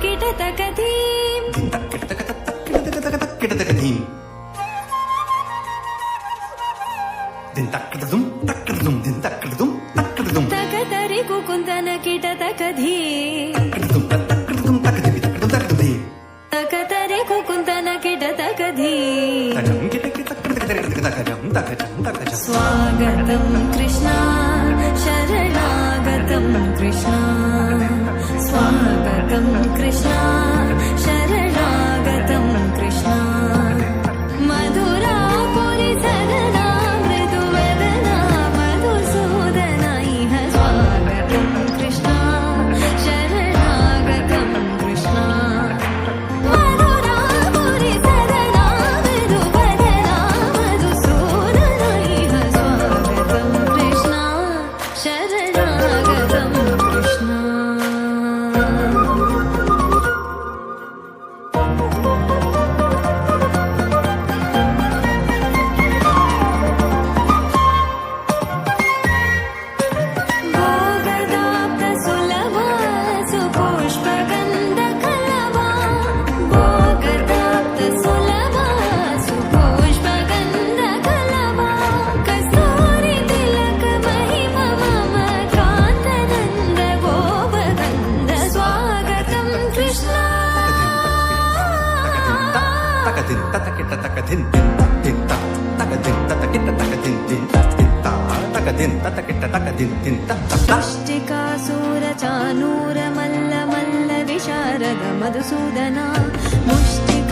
కిటతకధీం కిటతకధీం దిన్ తక్కడదుం తక్కడదుం దిన్ తక్కడదుం తక్కడదుం తకతరి కుకుందన కిటతకధీం తక్కడదుం తక్కదిమి తక్కడదుం తక్కదిమి తకతరి కుకుందన కిటతకధీం తకం కిటకిటకటకటకటకటకటకటకటం తకటం తకటం స్వాగతం కృష్ణ శరణాగతం కృష్ణ స్వాగతం కృష్ణ శరణాగతం కృష్ణ మధురాపురి సదనా మృదువదనా మధుసూదన ఇహ స్వాగతం కృష్ణ శరణాగతం కృష్ణ మధురాపురి సదనా మృదువదనా మధుసూదన ఇహ స్వాగతం కృష్ణ శరణాగతం కృష్ణ భోగదాప్త సులభా సుపుష్పగంధకలవా భోగదాప్త సులభా సుపుష్పగంధకలవా కస్తూరి తిలక మహిమ మమ కాంతనంద గోపగంధ స్వాగతం కృష్ణ తకదిన్ తతకిట తకదిన్ దిన్ తకదిన్ తతకిట తకదిన్ దిన్ తకదిన్ తతకిట తకదిన్ దిన్ ముష్టికాసూర చానూర మల్ల మల్ల విశారద మధుసూదన ముష్టిక